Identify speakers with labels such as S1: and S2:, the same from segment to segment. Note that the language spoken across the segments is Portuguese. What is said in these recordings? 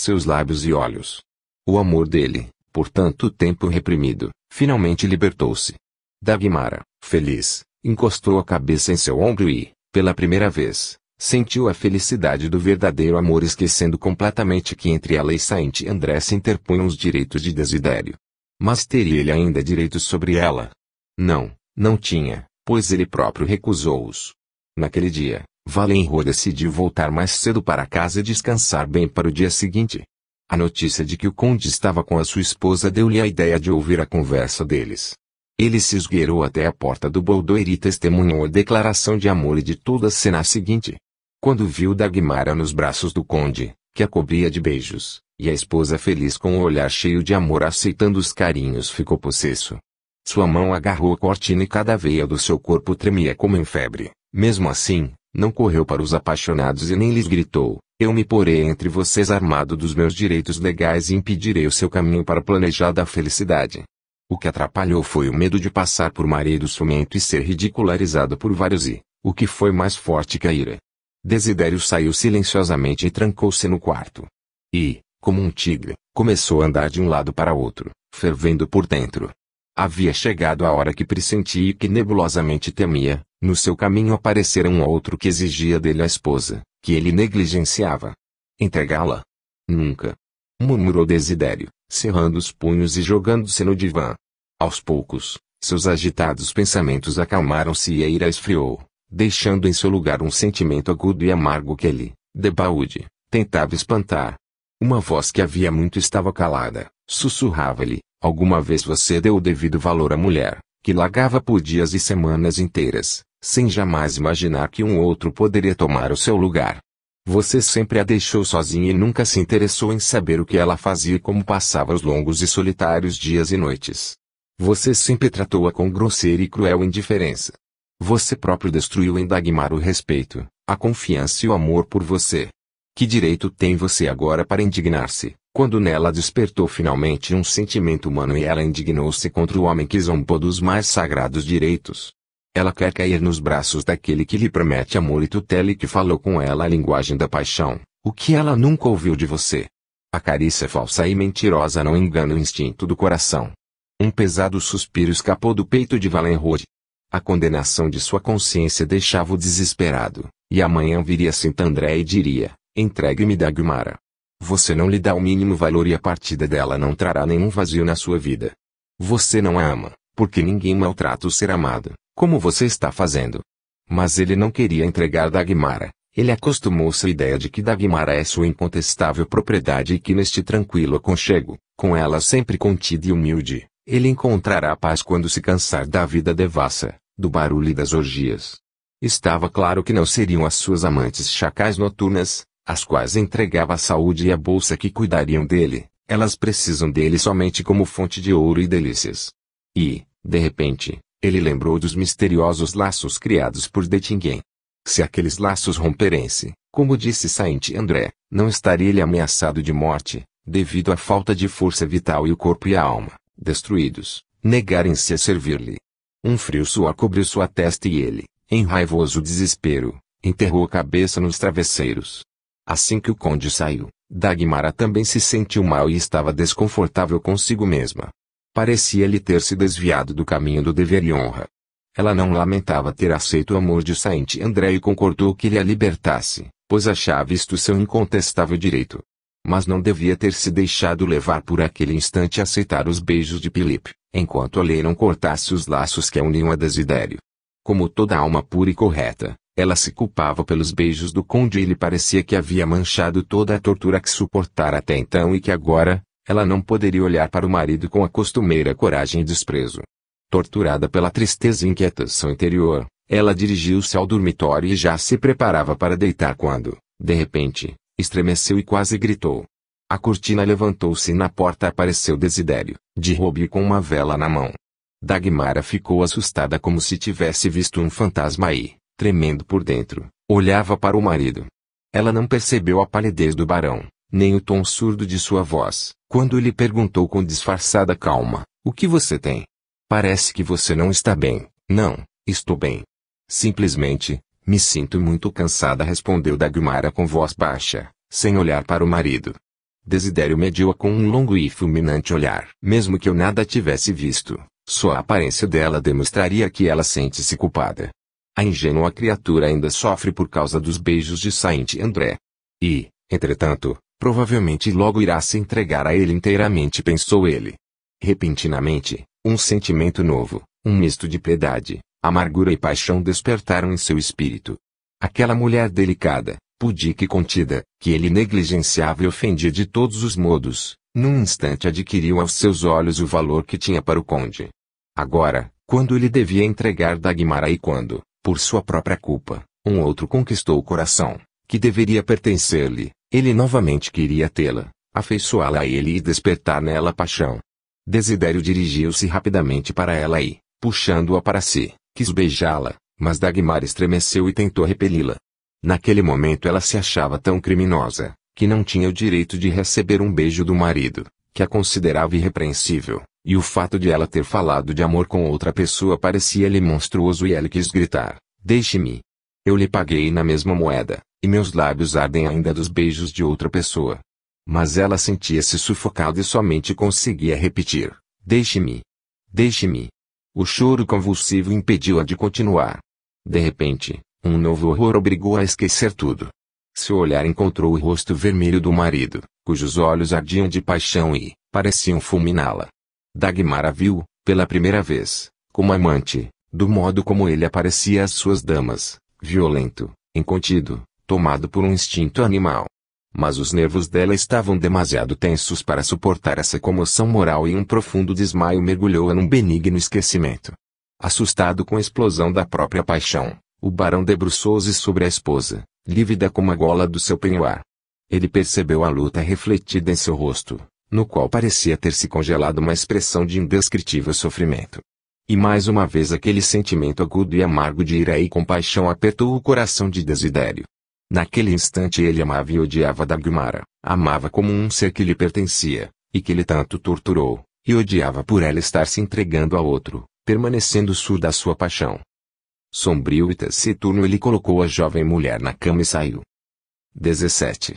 S1: seus lábios e olhos. O amor dele, por tanto tempo reprimido, finalmente libertou-se. Dagmara, feliz, encostou a cabeça em seu ombro e, pela primeira vez, sentiu a felicidade do verdadeiro amor, esquecendo completamente que entre ela e Saint André se interpunham os direitos de Desidério. Mas teria ele ainda direitos sobre ela? Não, não tinha, pois ele próprio recusou-os. Naquele dia, Valenroy decidiu voltar mais cedo para casa e descansar bem para o dia seguinte. A notícia de que o conde estava com a sua esposa deu-lhe a ideia de ouvir a conversa deles. Ele se esgueirou até a porta do boudoir e testemunhou a declaração de amor e de toda a cena seguinte. Quando viu Dagmara nos braços do conde, que a cobria de beijos, e a esposa feliz com o olhar cheio de amor aceitando os carinhos, ficou possesso. Sua mão agarrou a cortina e cada veia do seu corpo tremia como em febre. Mesmo assim, não correu para os apaixonados e nem lhes gritou: eu me porei entre vocês armado dos meus direitos legais e impedirei o seu caminho para a planejada felicidade. O que atrapalhou foi o medo de passar por marido ciumento e ser ridicularizado por vários e, o que foi mais forte que a ira. Desidério saiu silenciosamente e trancou-se no quarto. E, como um tigre, começou a andar de um lado para outro, fervendo por dentro. Havia chegado a hora que pressentia e que nebulosamente temia. No seu caminho aparecera um outro que exigia dele a esposa, que ele negligenciava. Entregá-la? Nunca. Murmurou Desidério, cerrando os punhos e jogando-se no divã. Aos poucos, seus agitados pensamentos acalmaram-se e a ira esfriou, deixando em seu lugar um sentimento agudo e amargo que ele, debalde, tentava espantar. Uma voz que havia muito estava calada, sussurrava-lhe: alguma vez você deu o devido valor à mulher, que largava por dias e semanas inteiras, sem jamais imaginar que um outro poderia tomar o seu lugar. Você sempre a deixou sozinha e nunca se interessou em saber o que ela fazia e como passava os longos e solitários dias e noites. Você sempre tratou-a com grosseira e cruel indiferença. Você próprio destruiu em Dagmar o respeito, a confiança e o amor por você. Que direito tem você agora para indignar-se, quando nela despertou finalmente um sentimento humano e ela indignou-se contra o homem que zombou dos mais sagrados direitos? Ela quer cair nos braços daquele que lhe promete amor e tutela e que falou com ela a linguagem da paixão, o que ela nunca ouviu de você. A carícia falsa e mentirosa não engana o instinto do coração. Um pesado suspiro escapou do peito de Valenroy. A condenação de sua consciência deixava-o desesperado, e amanhã viria Saint André e diria: entregue-me Dagmara. Você não lhe dá o mínimo valor e a partida dela não trará nenhum vazio na sua vida. Você não a ama, porque ninguém maltrata o ser amado, como você está fazendo. Mas ele não queria entregar Dagmara. Ele acostumou-se à ideia de que Dagmara é sua incontestável propriedade e que neste tranquilo aconchego, com ela sempre contida e humilde, ele encontrará a paz quando se cansar da vida devassa, do barulho e das orgias. Estava claro que não seriam as suas amantes chacais noturnas, às quais entregava a saúde e a bolsa que cuidariam dele. Elas precisam dele somente como fonte de ouro e delícias. E, de repente, ele lembrou dos misteriosos laços criados por Dettingen. Se aqueles laços romperem-se, como disse Saint André, não estaria ele ameaçado de morte, devido à falta de força vital e o corpo e a alma, destruídos, negarem-se a servir-lhe. Um frio suor cobriu sua testa e ele, em raivoso desespero, enterrou a cabeça nos travesseiros. Assim que o conde saiu, Dagmara também se sentiu mal e estava desconfortável consigo mesma. Parecia-lhe ter se desviado do caminho do dever e honra. Ela não lamentava ter aceito o amor de Saint André e concordou que ele a libertasse, pois achava isto seu incontestável direito. Mas não devia ter se deixado levar por aquele instante a aceitar os beijos de Philippe, enquanto a lei não cortasse os laços que a uniam a Desidério. Como toda alma pura e correta, ela se culpava pelos beijos do conde e lhe parecia que havia manchado toda a tortura que suportara até então e que agora, ela não poderia olhar para o marido com a costumeira coragem e desprezo. Torturada pela tristeza e inquietação interior, ela dirigiu-se ao dormitório e já se preparava para deitar quando, de repente, estremeceu e quase gritou. A cortina levantou-se e na porta apareceu Desidério, de roubo e com uma vela na mão. Dagmara ficou assustada como se tivesse visto um fantasma e, tremendo por dentro, olhava para o marido. Ela não percebeu a palidez do barão, nem o tom surdo de sua voz, quando lhe perguntou com disfarçada calma: o que você tem? Parece que você não está bem. Não, estou bem. Simplesmente, me sinto muito cansada, respondeu Dagmara com voz baixa, sem olhar para o marido. Desidério mediu-a com um longo e fulminante olhar. Mesmo que eu nada tivesse visto, só a aparência dela demonstraria que ela sente-se culpada. A ingênua criatura ainda sofre por causa dos beijos de Saint André. E, entretanto, provavelmente logo irá se entregar a ele inteiramente, pensou ele. Repentinamente, um sentimento novo, um misto de piedade, amargura e paixão despertaram em seu espírito. Aquela mulher delicada, pudica e contida, que ele negligenciava e ofendia de todos os modos, num instante adquiriu aos seus olhos o valor que tinha para o conde. Agora, quando ele devia entregar Dagmar e quando, por sua própria culpa, um outro conquistou o coração, que deveria pertencer-lhe, ele novamente queria tê-la, afeiçoá-la a ele e despertar nela paixão. Desidério dirigiu-se rapidamente para ela e, puxando-a para si, quis beijá-la, mas Dagmar estremeceu e tentou repeli-la. Naquele momento ela se achava tão criminosa, que não tinha o direito de receber um beijo do marido, que a considerava irrepreensível, e o fato de ela ter falado de amor com outra pessoa parecia-lhe monstruoso e ela quis gritar: "Deixe-me! Eu lhe paguei na mesma moeda, e meus lábios ardem ainda dos beijos de outra pessoa." Mas ela sentia-se sufocada e somente conseguia repetir: "Deixe-me! Deixe-me!" O choro convulsivo impediu-a de continuar. De repente, um novo horror obrigou-a a esquecer tudo. Seu olhar encontrou o rosto vermelho do marido, cujos olhos ardiam de paixão e pareciam fulminá-la. Dagmar a viu, pela primeira vez, como amante, do modo como ele aparecia às suas damas, violento, incontido, tomado por um instinto animal. Mas os nervos dela estavam demasiado tensos para suportar essa comoção moral e um profundo desmaio mergulhou-a num benigno esquecimento. Assustado com a explosão da própria paixão, o barão debruçou-se sobre a esposa, lívida como a gola do seu penhoar. Ele percebeu a luta refletida em seu rosto, no qual parecia ter se congelado uma expressão de indescritível sofrimento. E mais uma vez aquele sentimento agudo e amargo de ira e compaixão apertou o coração de Desidério. Naquele instante ele amava e odiava Dagmar, amava como um ser que lhe pertencia, e que ele tanto torturou, e odiava por ela estar se entregando a outro, permanecendo surdo à sua paixão. Sombrio e taciturno ele colocou a jovem mulher na cama e saiu. 17.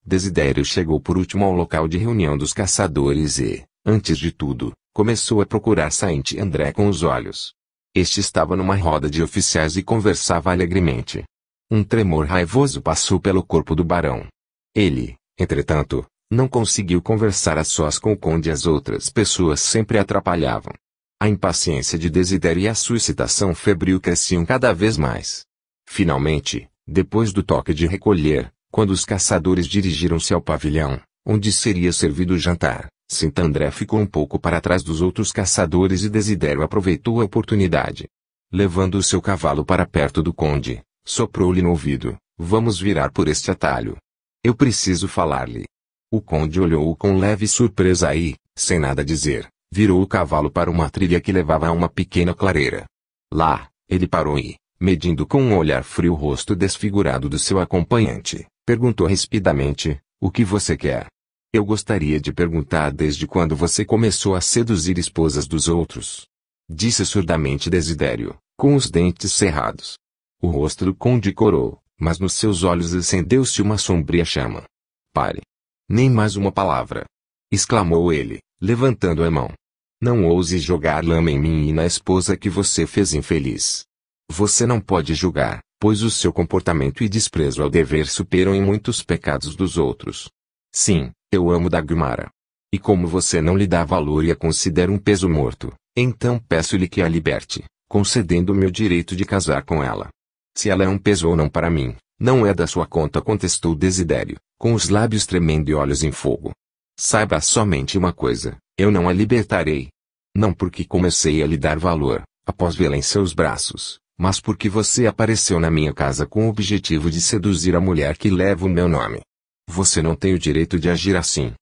S1: Desidério chegou por último ao local de reunião dos caçadores e, antes de tudo, começou a procurar Saint André com os olhos. Este estava numa roda de oficiais e conversava alegremente. Um tremor raivoso passou pelo corpo do barão. Ele, entretanto, não conseguiu conversar a sós com o conde e as outras pessoas sempre atrapalhavam. A impaciência de Desidério e a sua excitação febril cresciam cada vez mais. Finalmente, depois do toque de recolher, quando os caçadores dirigiram-se ao pavilhão, onde seria servido o jantar, Saint André ficou um pouco para trás dos outros caçadores e Desidério aproveitou a oportunidade. Levando o seu cavalo para perto do conde, soprou-lhe no ouvido: "Vamos virar por este atalho. Eu preciso falar-lhe." O conde olhou-o com leve surpresa e, sem nada dizer, virou o cavalo para uma trilha que levava a uma pequena clareira. Lá, ele parou e, medindo com um olhar frio o rosto desfigurado do seu acompanhante, perguntou rispidamente: "O que você quer?" "Eu gostaria de perguntar desde quando você começou a seduzir esposas dos outros," disse surdamente Desidério, com os dentes cerrados. O rosto do conde corou, mas nos seus olhos acendeu-se uma sombria chama. "Pare! Nem mais uma palavra!" exclamou ele, levantando a mão. "Não ouse jogar lama em mim e na esposa que você fez infeliz. Você não pode julgar, pois o seu comportamento e desprezo ao dever superam em muitos pecados dos outros. Sim, eu amo Dagmar. E como você não lhe dá valor e a considera um peso morto, então peço-lhe que a liberte, concedendo-me o direito de casar com ela. Se ela é um peso ou não para mim, não é da sua conta", contestou Desidério, com os lábios tremendo e olhos em fogo. "Saiba somente uma coisa, eu não a libertarei. Não porque comecei a lhe dar valor, após vê-la em seus braços, mas porque você apareceu na minha casa com o objetivo de seduzir a mulher que leva o meu nome. Você não tem o direito de agir assim.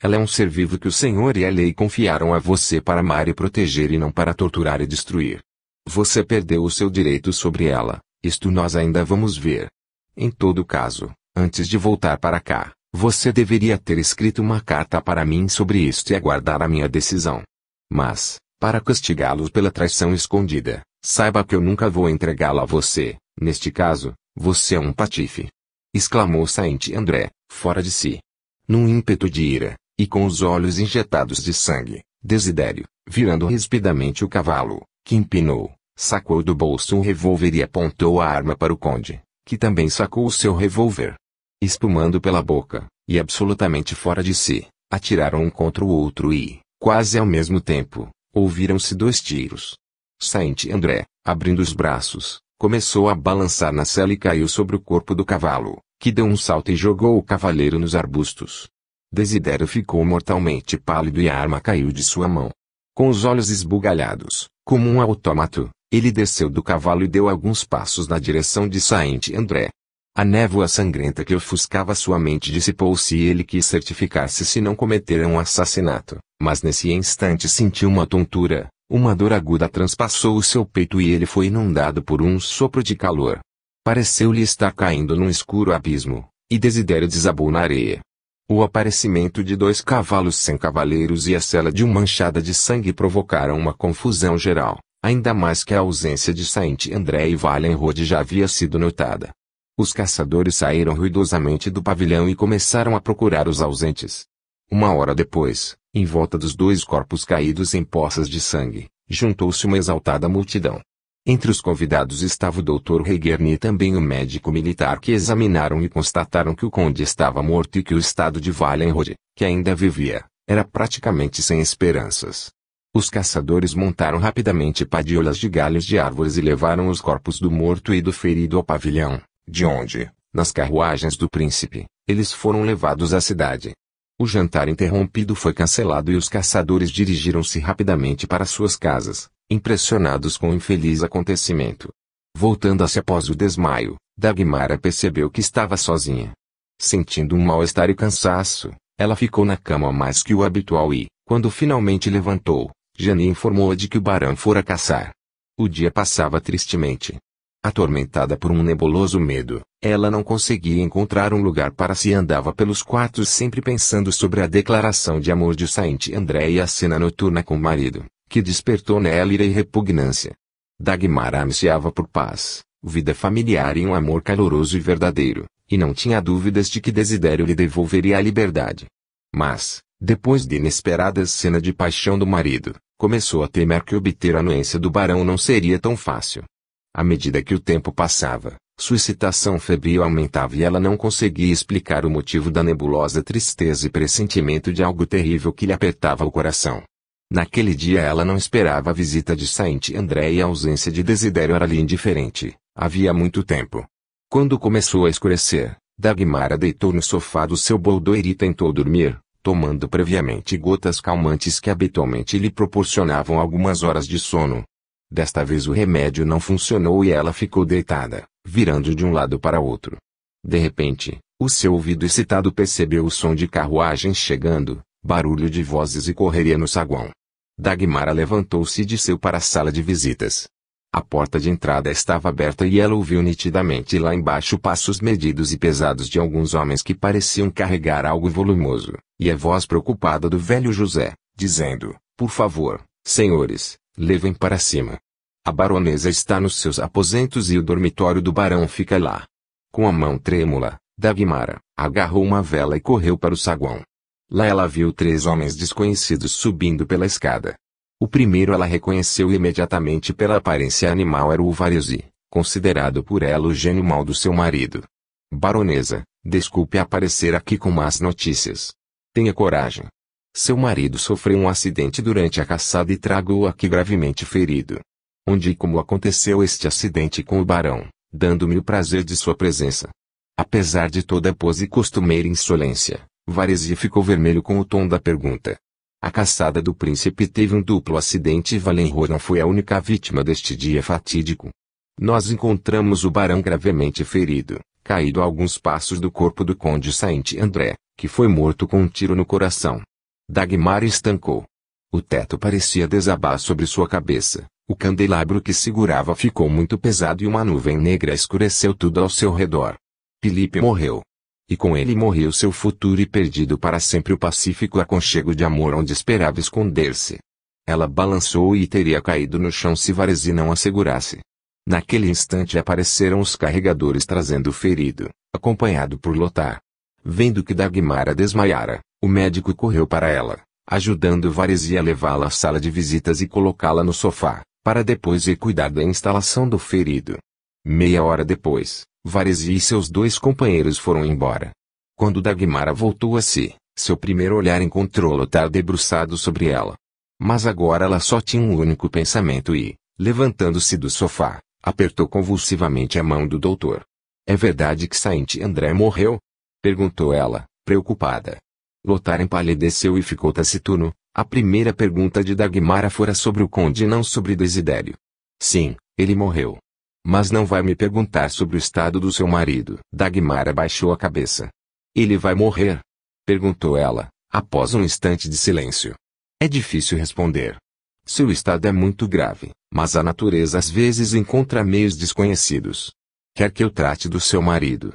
S1: Ela é um ser vivo que o Senhor e a lei confiaram a você para amar e proteger e não para torturar e destruir. Você perdeu o seu direito sobre ela. Isto nós ainda vamos ver. Em todo caso, antes de voltar para cá, você deveria ter escrito uma carta para mim sobre isto e aguardar a minha decisão. Mas, para castigá-los pela traição escondida, saiba que eu nunca vou entregá-la a você. Neste caso, você é um patife," exclamou Saint André, fora de si. Num ímpeto de ira, e com os olhos injetados de sangue, Desidério, virando rispidamente o cavalo, que empinou, sacou do bolso um revólver e apontou a arma para o conde, que também sacou o seu revólver. Espumando pela boca, e absolutamente fora de si, atiraram um contra o outro e, quase ao mesmo tempo, ouviram-se 2 tiros. Saint-André, abrindo os braços, começou a balançar na sela e caiu sobre o corpo do cavalo, que deu um salto e jogou o cavaleiro nos arbustos. Desidério ficou mortalmente pálido e a arma caiu de sua mão. Com os olhos esbugalhados, como um autômato, ele desceu do cavalo e deu alguns passos na direção de Saint-André. A névoa sangrenta que ofuscava sua mente dissipou-se e ele quis certificar-se se não cometera um assassinato, mas nesse instante sentiu uma tontura, uma dor aguda transpassou o seu peito e ele foi inundado por um sopro de calor. Pareceu-lhe estar caindo num escuro abismo, e Desidério desabou na areia. O aparecimento de 2 cavalos sem cavaleiros e a sela de uma manchada de sangue provocaram uma confusão geral, ainda mais que a ausência de Saint-André e Valenrod já havia sido notada. Os caçadores saíram ruidosamente do pavilhão e começaram a procurar os ausentes. 1 hora depois, em volta dos 2 corpos caídos em poças de sangue, juntou-se uma exaltada multidão. Entre os convidados estava o Dr. Reguerny e também o médico militar que examinaram e constataram que o conde estava morto e que o estado de Valenrod, que ainda vivia, era praticamente sem esperanças. Os caçadores montaram rapidamente padiolas de galhos de árvores e levaram os corpos do morto e do ferido ao pavilhão, de onde, nas carruagens do príncipe, eles foram levados à cidade. O jantar interrompido foi cancelado e os caçadores dirigiram-se rapidamente para suas casas, impressionados com o infeliz acontecimento. Voltando-se após o desmaio, Dagmara percebeu que estava sozinha. Sentindo um mal-estar e cansaço, ela ficou na cama mais que o habitual e, quando finalmente levantou, Jane informou-a de que o barão fora caçar. O dia passava tristemente. Atormentada por um nebuloso medo, ela não conseguia encontrar um lugar para si e andava pelos quartos sempre pensando sobre a declaração de amor de Saint-André e a cena noturna com o marido, que despertou nela ira e repugnância. Dagmara ansiava por paz, vida familiar e um amor caloroso e verdadeiro, e não tinha dúvidas de que Desidério lhe devolveria a liberdade. Mas, depois de inesperada cena de paixão do marido, começou a temer que obter a anuência do barão não seria tão fácil. À medida que o tempo passava, sua excitação febril aumentava e ela não conseguia explicar o motivo da nebulosa tristeza e pressentimento de algo terrível que lhe apertava o coração. Naquele dia ela não esperava a visita de Saint-André e a ausência de Desidério era-lhe indiferente, havia muito tempo. Quando começou a escurecer, Dagmara deitou no sofá do seu boudoir e tentou dormir, tomando previamente gotas calmantes que habitualmente lhe proporcionavam algumas horas de sono. Desta vez o remédio não funcionou e ela ficou deitada, virando de um lado para outro. De repente, o seu ouvido excitado percebeu o som de carruagens chegando, barulho de vozes e correria no saguão. Dagmara levantou-se e desceu para a sala de visitas. A porta de entrada estava aberta e ela ouviu nitidamente lá embaixo passos medidos e pesados de alguns homens que pareciam carregar algo volumoso, e a voz preocupada do velho José, dizendo, por favor, senhores, levem para cima. A baronesa está nos seus aposentos e o dormitório do barão fica lá. Com a mão trêmula, Dagmara agarrou uma vela e correu para o saguão. Lá ela viu 3 homens desconhecidos subindo pela escada. O primeiro ela reconheceu imediatamente pela aparência animal era o Varese, considerado por ela o gênio mau do seu marido. Baronesa, desculpe aparecer aqui com más notícias. Tenha coragem. Seu marido sofreu um acidente durante a caçada e trago-o aqui gravemente ferido. Onde e como aconteceu este acidente com o barão, dando-me o prazer de sua presença? Apesar de toda a pose e costumeira insolência, Varese ficou vermelho com o tom da pergunta. A caçada do príncipe teve um duplo acidente e Valenrod não foi a única vítima deste dia fatídico. Nós encontramos o barão gravemente ferido, caído a alguns passos do corpo do conde Saint-André, que foi morto com um tiro no coração. Dagmara estancou. O teto parecia desabar sobre sua cabeça, o candelabro que segurava ficou muito pesado e uma nuvem negra escureceu tudo ao seu redor. Filipe morreu. E com ele morreu seu futuro e perdido para sempre o pacífico aconchego de amor onde esperava esconder-se. Ela balançou e teria caído no chão se Varese não a segurasse. Naquele instante apareceram os carregadores trazendo o ferido, acompanhado por Lothar. Vendo que Dagmara desmaiara, o médico correu para ela, ajudando Varesia a levá-la à sala de visitas e colocá-la no sofá, para depois ir cuidar da instalação do ferido. Meia hora depois, Varesia e seus 2 companheiros foram embora. Quando Dagmara voltou a si, seu primeiro olhar encontrou Lothar debruçado sobre ela. Mas agora ela só tinha um único pensamento e, levantando-se do sofá, apertou convulsivamente a mão do doutor. "É verdade que Saint André morreu?" perguntou ela, preocupada. Lothar empalideceu e ficou taciturno. A primeira pergunta de Dagmara fora sobre o conde e não sobre Desidério. "Sim, ele morreu. Mas não vai me perguntar sobre o estado do seu marido." Dagmara baixou a cabeça. "Ele vai morrer?" perguntou ela, após um instante de silêncio. "É difícil responder. Seu estado é muito grave, mas a natureza às vezes encontra meios desconhecidos. Quer que eu trate do seu marido?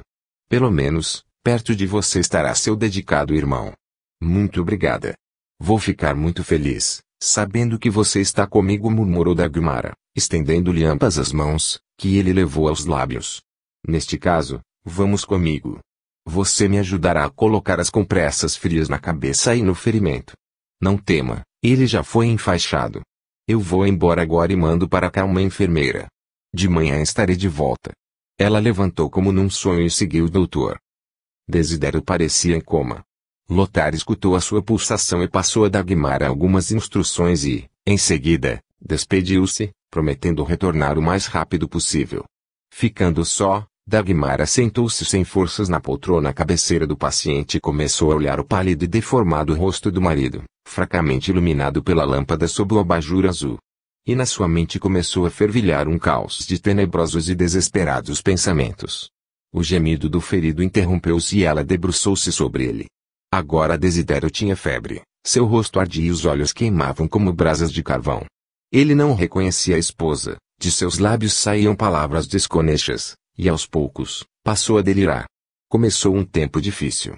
S1: Pelo menos, perto de você estará seu dedicado irmão." "Muito obrigada. Vou ficar muito feliz, sabendo que você está comigo", murmurou Dagmara, estendendo-lhe ambas as mãos, que ele levou aos lábios. "Neste caso, vamos comigo. Você me ajudará a colocar as compressas frias na cabeça e no ferimento. Não tema, ele já foi enfaixado. Eu vou embora agora e mando para cá uma enfermeira. De manhã estarei de volta." Ela levantou como num sonho e seguiu o doutor. Desidério parecia em coma. Lothar escutou a sua pulsação e passou a Dagmara algumas instruções e, em seguida, despediu-se, prometendo retornar o mais rápido possível. Ficando só, Dagmara sentou-se sem forças na poltrona à cabeceira do paciente e começou a olhar o pálido e deformado rosto do marido, fracamente iluminado pela lâmpada sob o abajur azul. E na sua mente começou a fervilhar um caos de tenebrosos e desesperados pensamentos. O gemido do ferido interrompeu-se e ela debruçou-se sobre ele. Agora Desidério tinha febre, seu rosto ardia e os olhos queimavam como brasas de carvão. Ele não reconhecia a esposa, de seus lábios saíam palavras desconexas, e aos poucos, passou a delirar. Começou um tempo difícil.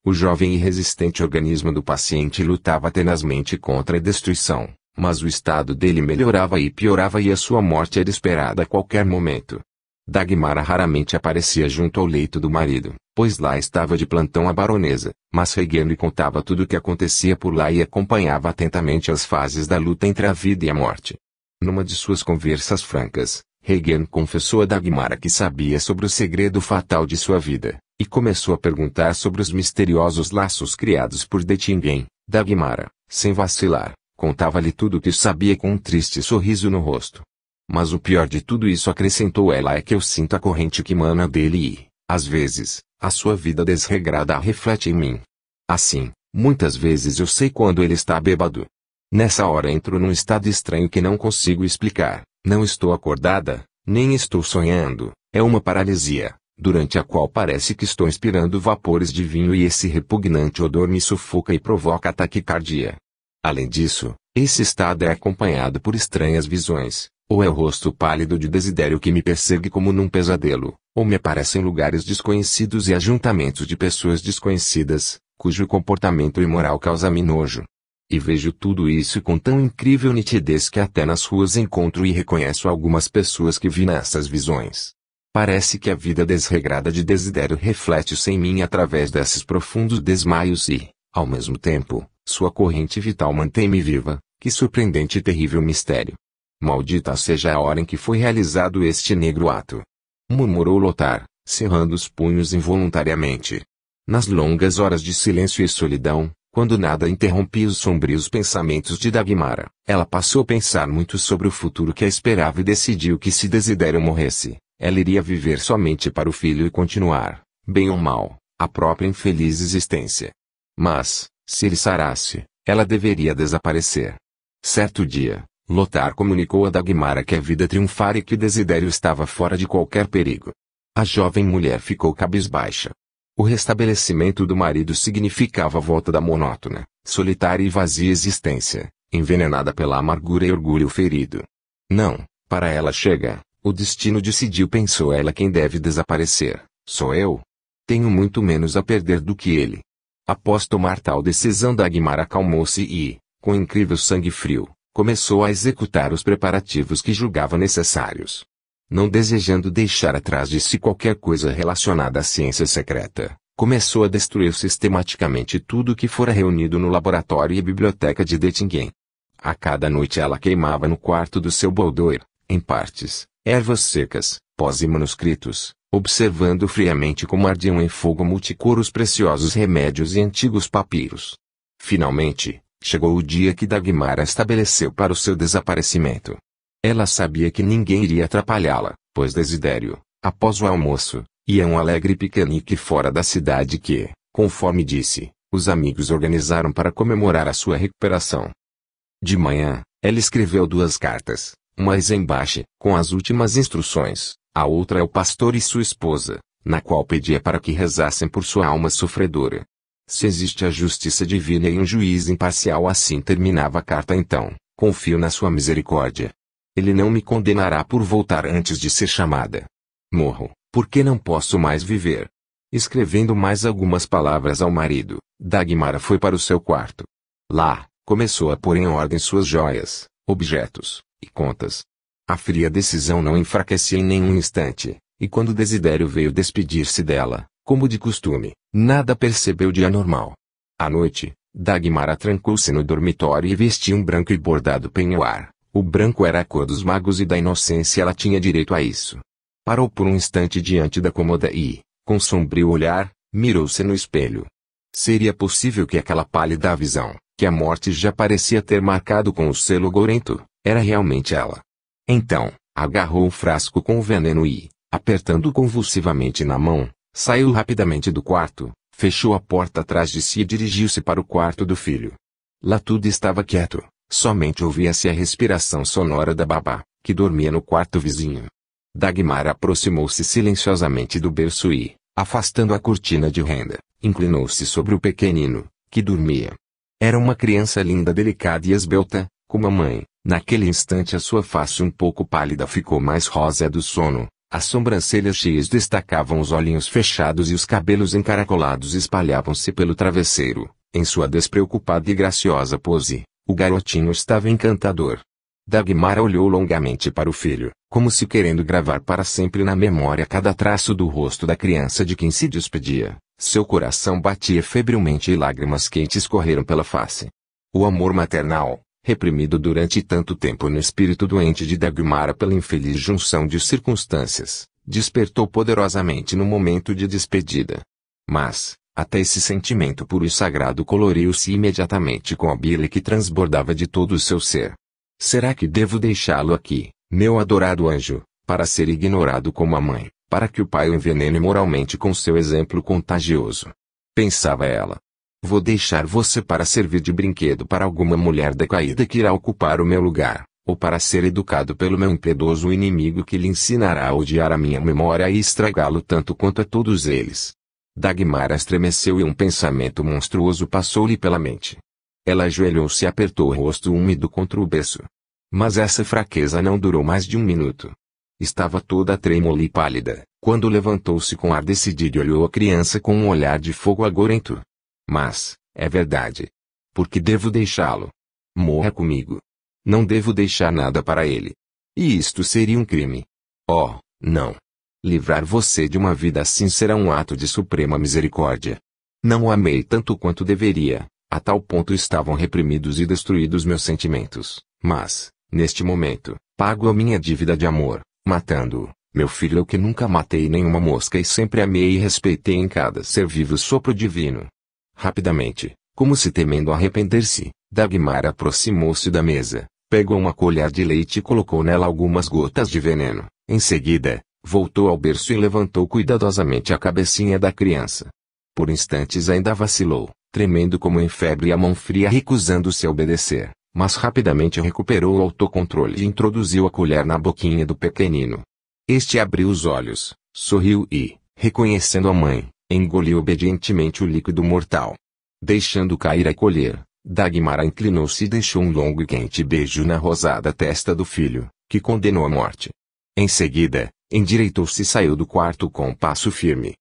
S1: O jovem e resistente organismo do paciente lutava tenazmente contra a destruição, mas o estado dele melhorava e piorava e a sua morte era esperada a qualquer momento. Dagmara raramente aparecia junto ao leito do marido, pois lá estava de plantão a baronesa, mas Regan lhe contava tudo o que acontecia por lá e acompanhava atentamente as fases da luta entre a vida e a morte. Numa de suas conversas francas, Regan confessou a Dagmara que sabia sobre o segredo fatal de sua vida, e começou a perguntar sobre os misteriosos laços criados por Dettingen. Dagmara, sem vacilar, contava-lhe tudo o que sabia com um triste sorriso no rosto. "Mas o pior de tudo isso", acrescentou ela, "é que eu sinto a corrente que emana dele e, às vezes, a sua vida desregrada a reflete em mim. Assim, muitas vezes eu sei quando ele está bêbado. Nessa hora entro num estado estranho que não consigo explicar. Não estou acordada, nem estou sonhando, é uma paralisia, durante a qual parece que estou inspirando vapores de vinho e esse repugnante odor me sufoca e provoca taquicardia. Além disso, esse estado é acompanhado por estranhas visões, ou é o rosto pálido de Desidério que me persegue como num pesadelo, ou me aparecem lugares desconhecidos e ajuntamentos de pessoas desconhecidas, cujo comportamento imoral causa-me nojo. E vejo tudo isso com tão incrível nitidez que até nas ruas encontro e reconheço algumas pessoas que vi nessas visões. Parece que a vida desregrada de Desidério reflete-se em mim através desses profundos desmaios e, ao mesmo tempo, sua corrente vital mantém-me viva. Que surpreendente e terrível mistério. Maldita seja a hora em que foi realizado este negro ato", murmurou Lothar, cerrando os punhos involuntariamente. Nas longas horas de silêncio e solidão, quando nada interrompia os sombrios pensamentos de Dagmara, ela passou a pensar muito sobre o futuro que a esperava e decidiu que se Desidério morresse, ela iria viver somente para o filho e continuar, bem ou mal, a própria infeliz existência. Mas, se ele sarasse, ela deveria desaparecer. Certo dia, Lothar comunicou a Dagmara que a vida triunfara e que Desidério estava fora de qualquer perigo. A jovem mulher ficou cabisbaixa. O restabelecimento do marido significava a volta da monótona, solitária e vazia existência, envenenada pela amargura e orgulho ferido. Não, para ela chega, o destino decidiu, pensou ela, quem deve desaparecer, sou eu. Tenho muito menos a perder do que ele. Após tomar tal decisão, Dagmara acalmou-se e, com incrível sangue frio, começou a executar os preparativos que julgava necessários. Não desejando deixar atrás de si qualquer coisa relacionada à ciência secreta, começou a destruir sistematicamente tudo que fora reunido no laboratório e biblioteca de Dettingen. A cada noite ela queimava no quarto do seu boudoir, em partes, ervas secas, pós e manuscritos, observando friamente como ardiam em fogo multicor os preciosos remédios e antigos papiros. Finalmente, chegou o dia que Dagmara estabeleceu para o seu desaparecimento. Ela sabia que ninguém iria atrapalhá-la, pois Desidério, após o almoço, ia a um alegre piquenique fora da cidade que, conforme disse, os amigos organizaram para comemorar a sua recuperação. De manhã, ela escreveu 2 cartas, uma a Eisenbach, com as últimas instruções, a outra ao pastor e sua esposa, na qual pedia para que rezassem por sua alma sofredora. Se existe a justiça divina e um juiz imparcial, assim terminava a carta então, confio na sua misericórdia. Ele não me condenará por voltar antes de ser chamada. Morro, porque não posso mais viver. Escrevendo mais algumas palavras ao marido, Dagmara foi para o seu quarto. Lá, começou a pôr em ordem suas joias, objetos e contas. A fria decisão não enfraquecia em nenhum instante, e quando Desidério veio despedir-se dela, como de costume, nada percebeu de anormal. À noite, Dagmara trancou-se no dormitório e vestia um branco e bordado penhoar. O branco era a cor dos magos e da inocência, ela tinha direito a isso. Parou por um instante diante da cômoda e, com sombrio olhar, mirou-se no espelho. Seria possível que aquela pálida visão, que a morte já parecia ter marcado com o selo gorento, era realmente ela? Então, agarrou o frasco com o veneno e, apertando convulsivamente na mão, saiu rapidamente do quarto, fechou a porta atrás de si e dirigiu-se para o quarto do filho. Lá tudo estava quieto. Somente ouvia-se a respiração sonora da babá, que dormia no quarto vizinho. Dagmara aproximou-se silenciosamente do berço e, afastando a cortina de renda, inclinou-se sobre o pequenino, que dormia. Era uma criança linda, delicada e esbelta, como a mãe. Naquele instante a sua face um pouco pálida ficou mais rosa do sono, as sobrancelhas cheias destacavam os olhinhos fechados e os cabelos encaracolados espalhavam-se pelo travesseiro, em sua despreocupada e graciosa pose. O garotinho estava encantador. Dagmara olhou longamente para o filho, como se querendo gravar para sempre na memória cada traço do rosto da criança de quem se despedia. Seu coração batia febrilmente e lágrimas quentes correram pela face. O amor maternal, reprimido durante tanto tempo no espírito doente de Dagmara pela infeliz junção de circunstâncias, despertou poderosamente no momento de despedida. Mas, até esse sentimento puro e sagrado coloriu-se imediatamente com a bile que transbordava de todo o seu ser. Será que devo deixá-lo aqui, meu adorado anjo, para ser ignorado como a mãe, para que o pai o envenene moralmente com seu exemplo contagioso? Pensava ela. Vou deixar você para servir de brinquedo para alguma mulher decaída que irá ocupar o meu lugar, ou para ser educado pelo meu impiedoso inimigo que lhe ensinará a odiar a minha memória e estragá-lo tanto quanto a todos eles. Dagmara estremeceu e um pensamento monstruoso passou-lhe pela mente. Ela ajoelhou-se e apertou o rosto úmido contra o berço. Mas essa fraqueza não durou mais de 1 minuto. Estava toda trêmula e pálida, quando levantou-se com ar decidido e olhou a criança com um olhar de fogo agorento. Mas, é verdade. Por que devo deixá-lo? Morra comigo. Não devo deixar nada para ele. E isto seria um crime. Oh, não. Livrar você de uma vida assim será um ato de suprema misericórdia. Não o amei tanto quanto deveria, a tal ponto estavam reprimidos e destruídos meus sentimentos, mas, neste momento, pago a minha dívida de amor, matando-o, meu filho que nunca matei nenhuma mosca e sempre amei e respeitei em cada ser vivo o sopro divino. Rapidamente, como se temendo arrepender-se, Dagmara aproximou-se da mesa, pegou uma colher de leite e colocou nela algumas gotas de veneno, em seguida, voltou ao berço e levantou cuidadosamente a cabecinha da criança. Por instantes ainda vacilou, tremendo como em febre e a mão fria recusando-se a obedecer, mas rapidamente recuperou o autocontrole e introduziu a colher na boquinha do pequenino. Este abriu os olhos, sorriu e, reconhecendo a mãe, engoliu obedientemente o líquido mortal. Deixando cair a colher, Dagmara inclinou-se e deixou um longo e quente beijo na rosada testa do filho, que condenou à morte. Em seguida, endireitou-se e saiu do quarto com um passo firme.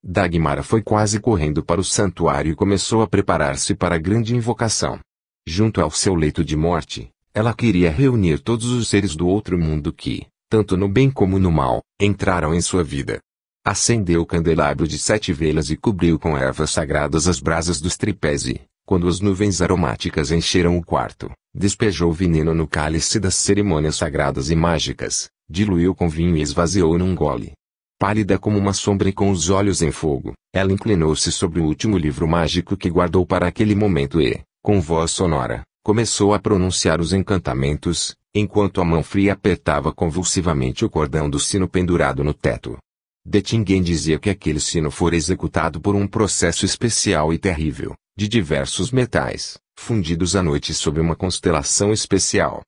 S1: Dagmara foi quase correndo para o santuário e começou a preparar-se para a grande invocação. Junto ao seu leito de morte, ela queria reunir todos os seres do outro mundo que, tanto no bem como no mal, entraram em sua vida. Acendeu o candelabro de 7 velas e cobriu com ervas sagradas as brasas dos tripés e, quando as nuvens aromáticas encheram o quarto, despejou veneno no cálice das cerimônias sagradas e mágicas, diluiu com vinho e esvaziou num gole. Pálida como uma sombra e com os olhos em fogo, ela inclinou-se sobre o último livro mágico que guardou para aquele momento e, com voz sonora, começou a pronunciar os encantamentos, enquanto a mão fria apertava convulsivamente o cordão do sino pendurado no teto. Dettingen dizia que aquele sino fora executado por um processo especial e terrível, de diversos metais, fundidos à noite sob uma constelação especial.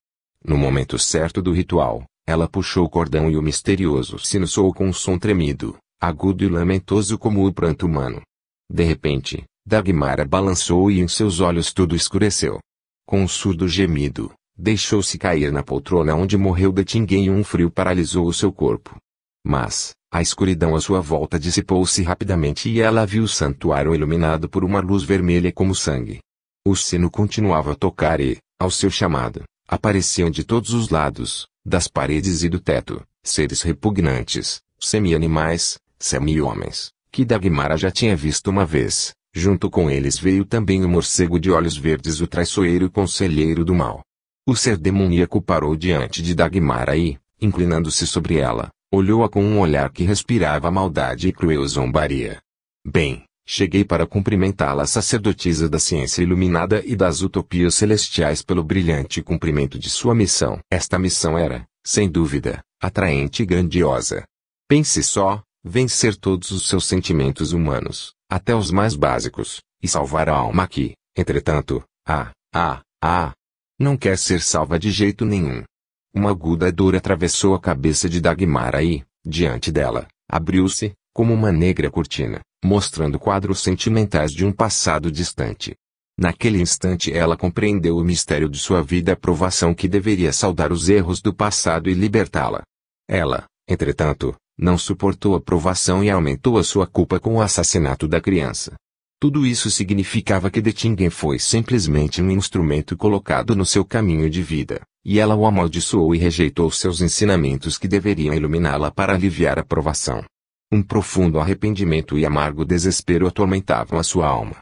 S1: No momento certo do ritual, ela puxou o cordão e o misterioso sino soou com um som tremido, agudo e lamentoso como o pranto humano. De repente, Dagmara balançou e em seus olhos tudo escureceu. Com um surdo gemido, deixou-se cair na poltrona onde morreu Dettingen e um frio paralisou o seu corpo. Mas, a escuridão à sua volta dissipou-se rapidamente e ela viu o santuário iluminado por uma luz vermelha como sangue. O sino continuava a tocar e, ao seu chamado, apareciam de todos os lados, das paredes e do teto, seres repugnantes, semi-animais, semi-homens, que Dagmara já tinha visto uma vez. Junto com eles veio também o morcego de olhos verdes, o traiçoeiro conselheiro do mal. O ser demoníaco parou diante de Dagmara e, inclinando-se sobre ela, olhou-a com um olhar que respirava maldade e cruel zombaria. Bem, cheguei para cumprimentá-la, sacerdotisa da ciência iluminada e das utopias celestiais, pelo brilhante cumprimento de sua missão. Esta missão era, sem dúvida, atraente e grandiosa. Pense só, vencer todos os seus sentimentos humanos, até os mais básicos, e salvar a alma que, entretanto, não quer ser salva de jeito nenhum. Uma aguda dor atravessou a cabeça de Dagmara e, diante dela, abriu-se, como uma negra cortina, mostrando quadros sentimentais de um passado distante. Naquele instante ela compreendeu o mistério de sua vida, a provação que deveria saldar os erros do passado e libertá-la. Ela, entretanto, não suportou a provação e aumentou a sua culpa com o assassinato da criança. Tudo isso significava que Dettingen foi simplesmente um instrumento colocado no seu caminho de vida, e ela o amaldiçoou e rejeitou seus ensinamentos que deveriam iluminá-la para aliviar a provação. Um profundo arrependimento e amargo desespero atormentavam a sua alma.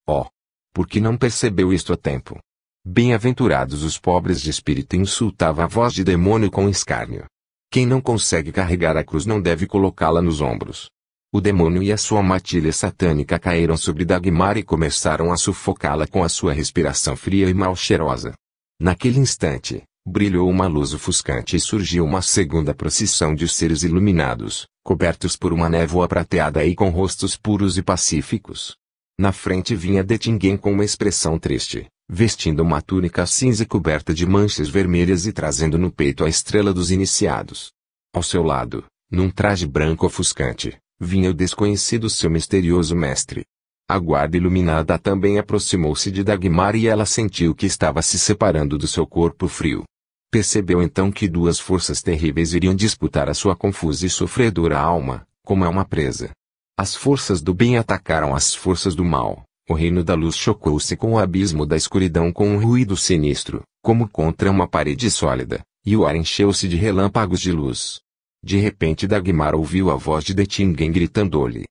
S1: Oh! Por que não percebeu isto a tempo? Bem-aventurados os pobres de espírito, insultava a voz de demônio com escárnio. Quem não consegue carregar a cruz não deve colocá-la nos ombros. O demônio e a sua matilha satânica caíram sobre Dagmara e começaram a sufocá-la com a sua respiração fria e mal cheirosa. Naquele instante, brilhou uma luz ofuscante e surgiu uma segunda procissão de seres iluminados, cobertos por uma névoa prateada e com rostos puros e pacíficos. Na frente vinha Dettingen com uma expressão triste, vestindo uma túnica cinza coberta de manchas vermelhas e trazendo no peito a estrela dos iniciados. Ao seu lado, num traje branco ofuscante, vinha o desconhecido, seu misterioso mestre. A guarda iluminada também aproximou-se de Dagmara e ela sentiu que estava se separando do seu corpo frio. Percebeu então que duas forças terríveis iriam disputar a sua confusa e sofredora alma, como é uma presa. As forças do bem atacaram as forças do mal. O reino da luz chocou-se com o abismo da escuridão com um ruído sinistro, como contra uma parede sólida, e o ar encheu-se de relâmpagos de luz. De repente Dagmara ouviu a voz de Dettingen gritando-lhe: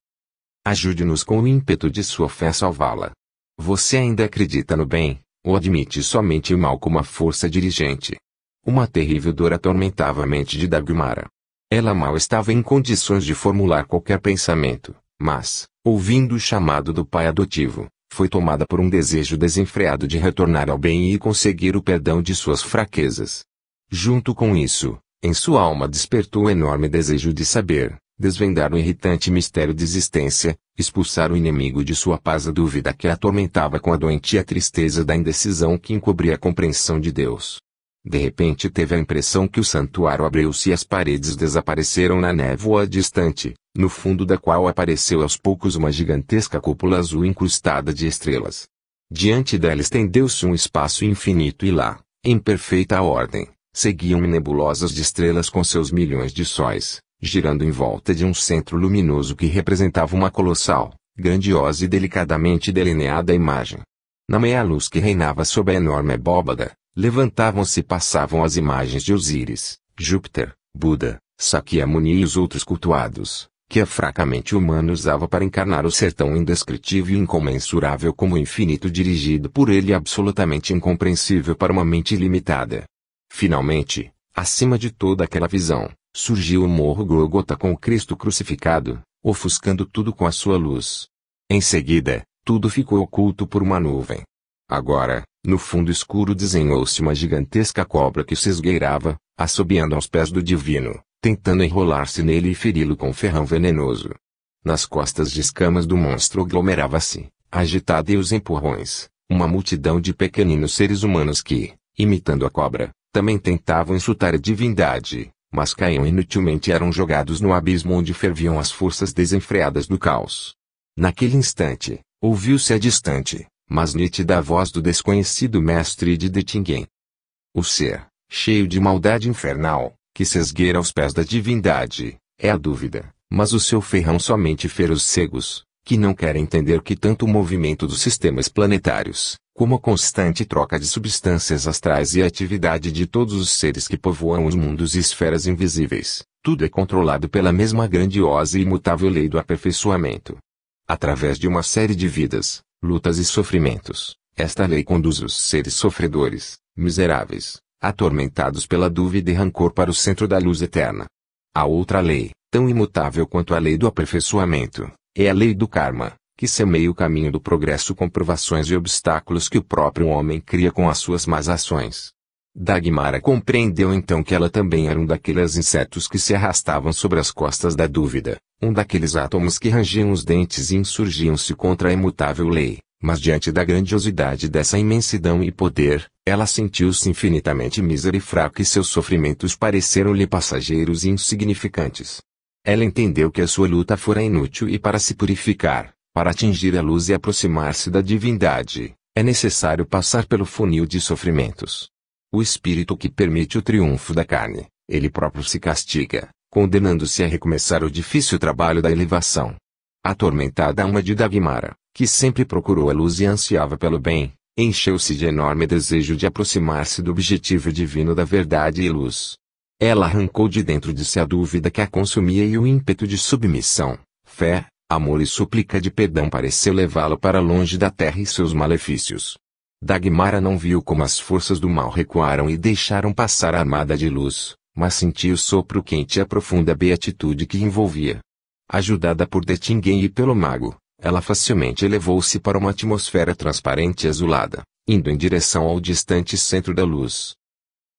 S1: "Ajude-nos com o ímpeto de sua fé a salvá-la. Você ainda acredita no bem, ou admite somente o mal como a força dirigente?" Uma terrível dor atormentava a mente de Dagmara. Ela mal estava em condições de formular qualquer pensamento, mas, ouvindo o chamado do pai adotivo, foi tomada por um desejo desenfreado de retornar ao bem e conseguir o perdão de suas fraquezas. Junto com isso, em sua alma despertou o enorme desejo de saber, desvendar o irritante mistério de existência, expulsar o inimigo de sua paz, a dúvida que a atormentava com a doentia tristeza da indecisão que encobria a compreensão de Deus. De repente teve a impressão que o santuário abriu-se e as paredes desapareceram na névoa distante, no fundo da qual apareceu aos poucos uma gigantesca cúpula azul incrustada de estrelas. Diante dela estendeu-se um espaço infinito e lá, em perfeita ordem, seguiam nebulosas de estrelas com seus milhões de sóis, girando em volta de um centro luminoso que representava uma colossal, grandiosa e delicadamente delineada imagem. Na meia-luz que reinava sob a enorme abóbada, levantavam-se e passavam as imagens de Osíris, Júpiter, Buda, Sakyamuni e os outros cultuados, que a fraca mente humana usava para encarnar o ser tão indescritível e incomensurável como o infinito dirigido por ele e absolutamente incompreensível para uma mente limitada. Finalmente, acima de toda aquela visão, surgiu o morro Gólgota com o Cristo crucificado, ofuscando tudo com a sua luz. Em seguida, tudo ficou oculto por uma nuvem. Agora, no fundo escuro desenhou-se uma gigantesca cobra que se esgueirava, assobiando aos pés do divino, tentando enrolar-se nele e feri-lo com um ferrão venenoso. Nas costas de escamas do monstro aglomerava-se, agitada e os empurrões, uma multidão de pequeninos seres humanos que, imitando a cobra, também tentavam insultar a divindade, mas caíam inutilmente e eram jogados no abismo onde ferviam as forças desenfreadas do caos. Naquele instante, ouviu-se a distante, mas nítida voz do desconhecido mestre de Dettingen. O ser, cheio de maldade infernal, que se esgueira aos pés da divindade, é a dúvida, mas o seu ferrão somente fere os cegos, que não querem entender que tanto o movimento dos sistemas planetários, como a constante troca de substâncias astrais e a atividade de todos os seres que povoam os mundos e esferas invisíveis, tudo é controlado pela mesma grandiosa e imutável lei do aperfeiçoamento. Através de uma série de vidas, lutas e sofrimentos, esta lei conduz os seres sofredores, miseráveis, atormentados pela dúvida e rancor para o centro da luz eterna. A outra lei, tão imutável quanto a lei do aperfeiçoamento, é a lei do karma, que semeia o caminho do progresso com provações e obstáculos que o próprio homem cria com as suas más ações. Dagmara compreendeu então que ela também era um daqueles insetos que se arrastavam sobre as costas da dúvida, um daqueles átomos que rangiam os dentes e insurgiam-se contra a imutável lei, mas diante da grandiosidade dessa imensidão e poder, ela sentiu-se infinitamente mísera e fraca e seus sofrimentos pareceram-lhe passageiros e insignificantes. Ela entendeu que a sua luta fora inútil e para se purificar, para atingir a luz e aproximar-se da divindade, é necessário passar pelo funil de sofrimentos. O espírito que permite o triunfo da carne, ele próprio se castiga, condenando-se a recomeçar o difícil trabalho da elevação. Atormentada a alma de Dagmara, que sempre procurou a luz e ansiava pelo bem, encheu-se de enorme desejo de aproximar-se do objetivo divino da verdade e luz. Ela arrancou de dentro de si a dúvida que a consumia e o ímpeto de submissão, fé, amor e súplica de perdão pareceu levá-lo para longe da terra e seus malefícios. Dagmara não viu como as forças do mal recuaram e deixaram passar a armada de luz, mas sentiu o sopro quente e a profunda beatitude que envolvia. Ajudada por Dettingen e pelo mago, ela facilmente elevou-se para uma atmosfera transparente e azulada, indo em direção ao distante centro da luz.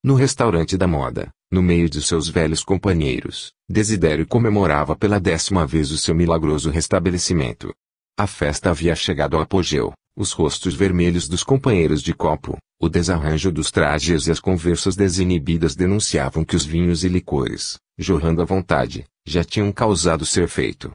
S1: No restaurante da moda, no meio de seus velhos companheiros, Desidério comemorava pela 10ª vez o seu milagroso restabelecimento. A festa havia chegado ao apogeu. Os rostos vermelhos dos companheiros de copo, o desarranjo dos trajes e as conversas desinibidas denunciavam que os vinhos e licores, jorrando à vontade, já tinham causado seu efeito.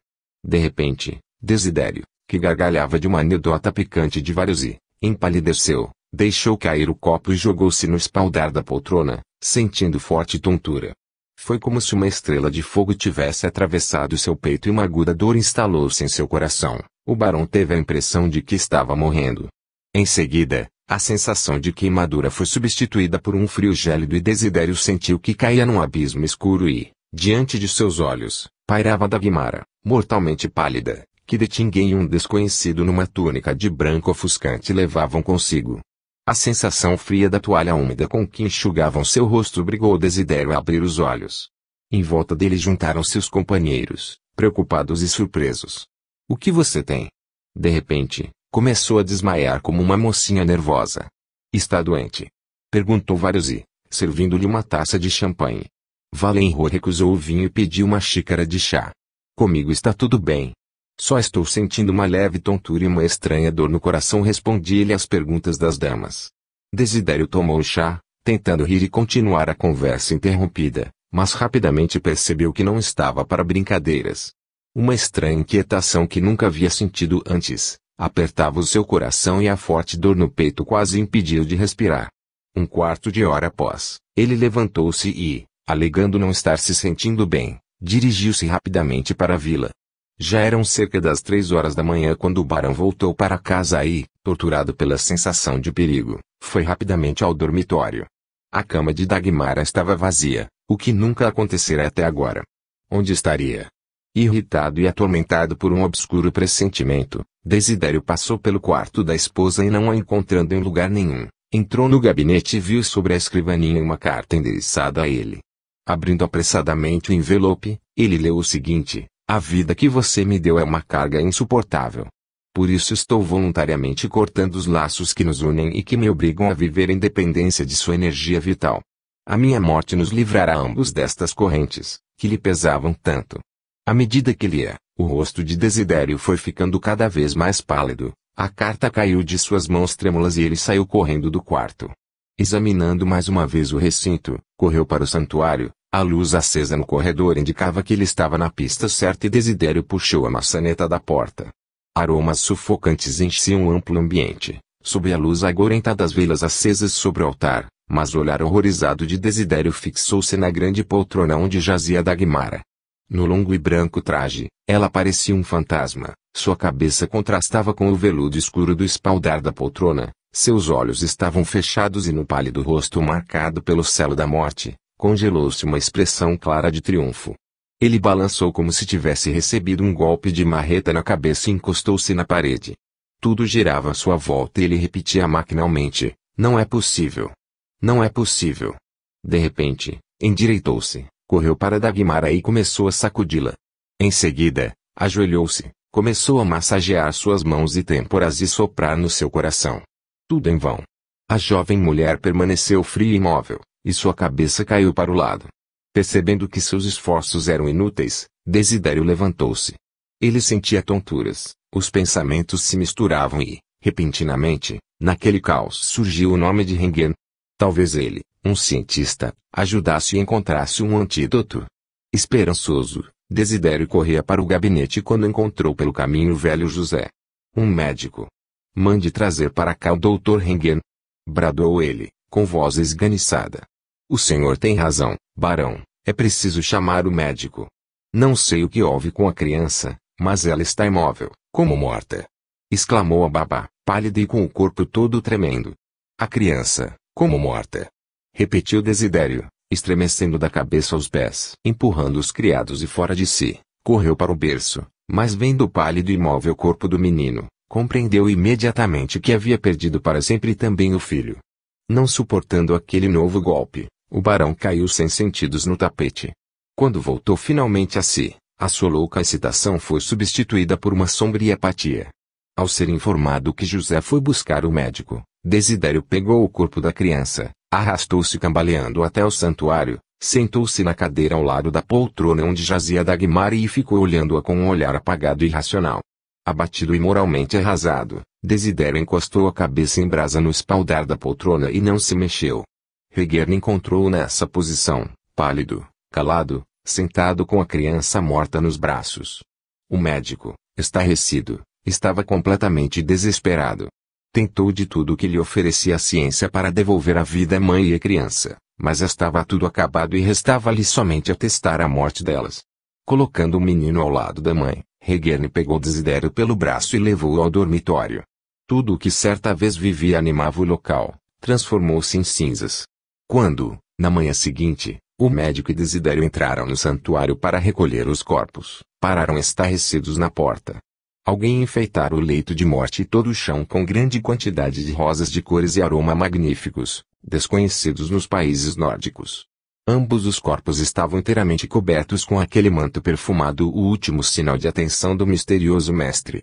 S1: De repente, Desidério, que gargalhava de uma anedota picante de vários e, empalideceu, deixou cair o copo e jogou-se no espaldar da poltrona, sentindo forte tontura. Foi como se uma estrela de fogo tivesse atravessado seu peito e uma aguda dor instalou-se em seu coração. O barão teve a impressão de que estava morrendo. Em seguida, a sensação de queimadura foi substituída por um frio gélido e Desidério sentiu que caía num abismo escuro e, diante de seus olhos, pairava Dagmara, mortalmente pálida, que Dettingen e um desconhecido numa túnica de branco ofuscante levavam consigo. A sensação fria da toalha úmida com que enxugavam seu rosto obrigou Desidério a abrir os olhos. Em volta dele juntaram-se os companheiros, preocupados e surpresos. O que você tem? De repente, começou a desmaiar como uma mocinha nervosa. Está doente? Perguntou Varese, servindo-lhe uma taça de champanhe. Valenro recusou o vinho e pediu uma xícara de chá. Comigo está tudo bem. Só estou sentindo uma leve tontura e uma estranha dor no coração, respondi-lhe às perguntas das damas. Desidério tomou o chá, tentando rir e continuar a conversa interrompida, mas rapidamente percebeu que não estava para brincadeiras. Uma estranha inquietação que nunca havia sentido antes, apertava o seu coração e a forte dor no peito quase impediu de respirar. Um quarto de hora após, ele levantou-se e, alegando não estar se sentindo bem, dirigiu-se rapidamente para a vila. Já eram cerca das 3 horas da manhã quando o barão voltou para casa e, torturado pela sensação de perigo, foi rapidamente ao dormitório. A cama de Dagmara estava vazia, o que nunca acontecera até agora. Onde estaria? Irritado e atormentado por um obscuro pressentimento, Desidério passou pelo quarto da esposa e, não a encontrando em lugar nenhum, entrou no gabinete e viu sobre a escrivaninha uma carta endereçada a ele. Abrindo apressadamente o envelope, ele leu o seguinte: "A vida que você me deu é uma carga insuportável. Por isso estou voluntariamente cortando os laços que nos unem e que me obrigam a viver em dependência de sua energia vital. A minha morte nos livrará ambos destas correntes, que lhe pesavam tanto." À medida que lia, o rosto de Desidério foi ficando cada vez mais pálido, a carta caiu de suas mãos trêmulas e ele saiu correndo do quarto. Examinando mais uma vez o recinto, correu para o santuário. A luz acesa no corredor indicava que ele estava na pista certa e Desidério puxou a maçaneta da porta. Aromas sufocantes enchiam o amplo ambiente, sob a luz agorenta das velas acesas sobre o altar, mas o olhar horrorizado de Desidério fixou-se na grande poltrona onde jazia Dagmara. No longo e branco traje, ela parecia um fantasma, sua cabeça contrastava com o veludo escuro do espaldar da poltrona, seus olhos estavam fechados e no pálido rosto marcado pelo selo da morte, congelou-se uma expressão clara de triunfo. Ele balançou como se tivesse recebido um golpe de marreta na cabeça e encostou-se na parede. Tudo girava à sua volta e ele repetia maquinalmente: "Não é possível. Não é possível." De repente, endireitou-se, correu para Dagmara e começou a sacudi-la. Em seguida, ajoelhou-se, começou a massagear suas mãos e têmporas e soprar no seu coração. Tudo em vão. A jovem mulher permaneceu fria e imóvel, e sua cabeça caiu para o lado. Percebendo que seus esforços eram inúteis, Desidério levantou-se. Ele sentia tonturas, os pensamentos se misturavam e, repentinamente, naquele caos surgiu o nome de Rengen. Talvez ele, um cientista, ajudasse e encontrasse um antídoto. Esperançoso, Desidério corria para o gabinete quando encontrou pelo caminho o velho José. "Um médico. Mande trazer para cá o Dr. Rengen," bradou ele, com voz esganiçada. "O senhor tem razão, barão, é preciso chamar o médico. Não sei o que houve com a criança, mas ela está imóvel, como morta," exclamou a babá, pálida e com o corpo todo tremendo. "A criança, como morta," repetiu Desidério, estremecendo da cabeça aos pés. Empurrando os criados e fora de si, correu para o berço, mas vendo o pálido e imóvel corpo do menino, compreendeu imediatamente que havia perdido para sempre também o filho. Não suportando aquele novo golpe, o barão caiu sem sentidos no tapete. Quando voltou finalmente a si, a sua louca excitação foi substituída por uma sombria apatia. Ao ser informado que José foi buscar o médico, Desidério pegou o corpo da criança, arrastou-se cambaleando até o santuário, sentou-se na cadeira ao lado da poltrona onde jazia Dagmara e ficou olhando-a com um olhar apagado e irracional. Abatido e moralmente arrasado, Desidério encostou a cabeça em brasa no espaldar da poltrona e não se mexeu. Rengen encontrou-o nessa posição, pálido, calado, sentado com a criança morta nos braços. O médico, estarrecido, estava completamente desesperado. Tentou de tudo o que lhe oferecia a ciência para devolver a vida à mãe e à criança, mas estava tudo acabado e restava-lhe somente atestar a morte delas. Colocando o menino ao lado da mãe, Rengen pegou Desidério pelo braço e levou-o ao dormitório. Tudo o que certa vez vivia e animava o local, transformou-se em cinzas. Quando, na manhã seguinte, o médico e Desidério entraram no santuário para recolher os corpos, pararam estarrecidos na porta. Alguém enfeitara o leito de morte e todo o chão com grande quantidade de rosas de cores e aroma magníficos, desconhecidos nos países nórdicos. Ambos os corpos estavam inteiramente cobertos com aquele manto perfumado, o último sinal de atenção do misterioso mestre.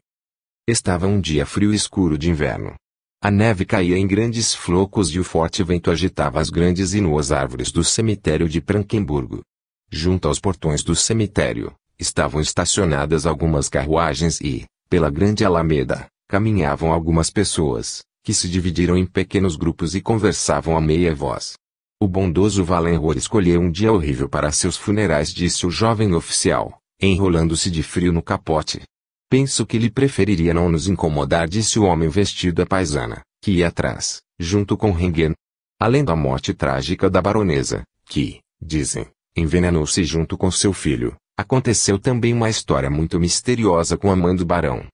S1: Estava um dia frio e escuro de inverno. A neve caía em grandes flocos e o forte vento agitava as grandes e nuas árvores do cemitério de Branquemburgo. Junto aos portões do cemitério, estavam estacionadas algumas carruagens e, pela grande alameda, caminhavam algumas pessoas, que se dividiram em pequenos grupos e conversavam a meia voz. "O bondoso Valenroy escolheu um dia horrível para seus funerais", disse o jovem oficial, enrolando-se de frio no capote. "Penso que ele preferiria não nos incomodar", disse o homem vestido à paisana, que ia atrás, junto com Rengen. Além da morte trágica da baronesa, que, dizem, envenenou-se junto com seu filho, aconteceu também uma história muito misteriosa com a mãe do barão.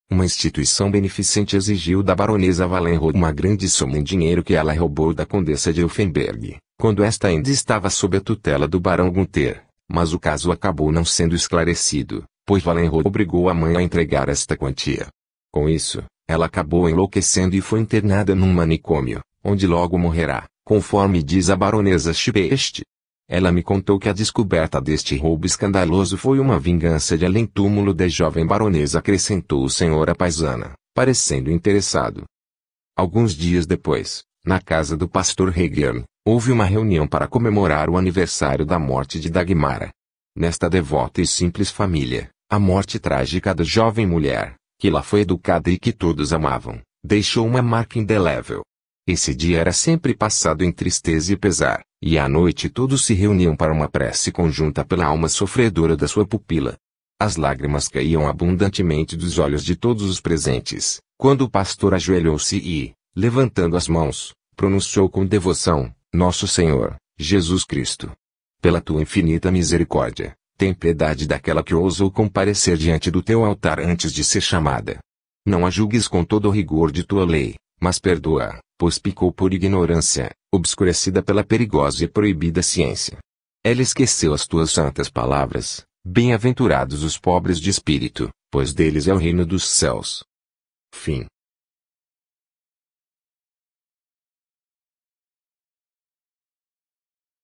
S1: Uma instituição beneficente exigiu da baronesa Valenroy uma grande soma em dinheiro que ela roubou da condessa de Elfenberg, quando esta ainda estava sob a tutela do barão Gunther, mas o caso acabou não sendo esclarecido, pois Valenrod obrigou a mãe a entregar esta quantia. Com isso, ela acabou enlouquecendo e foi internada num manicômio, onde logo morrerá, conforme diz a baronesa Chipest. Ela me contou que a descoberta deste roubo escandaloso foi uma vingança de além-túmulo da jovem baronesa, acrescentou o senhor à paisana, parecendo interessado. Alguns dias depois, na casa do pastor Hegern, houve uma reunião para comemorar o aniversário da morte de Dagmara. Nesta devota e simples família, a morte trágica da jovem mulher, que lá foi educada e que todos amavam, deixou uma marca indelével. Esse dia era sempre passado em tristeza e pesar, e à noite todos se reuniam para uma prece conjunta pela alma sofredora da sua pupila. As lágrimas caíam abundantemente dos olhos de todos os presentes, quando o pastor ajoelhou-se e, levantando as mãos, pronunciou com devoção: Nosso Senhor, Jesus Cristo, pela tua infinita misericórdia, tem piedade daquela que ousou comparecer diante do teu altar antes de ser chamada. Não a julgues com todo o rigor de tua lei, mas perdoa, pois pecou por ignorância, obscurecida pela perigosa e proibida ciência. Ela esqueceu as tuas santas palavras: bem-aventurados os pobres de espírito, pois deles é o reino dos céus. Fim.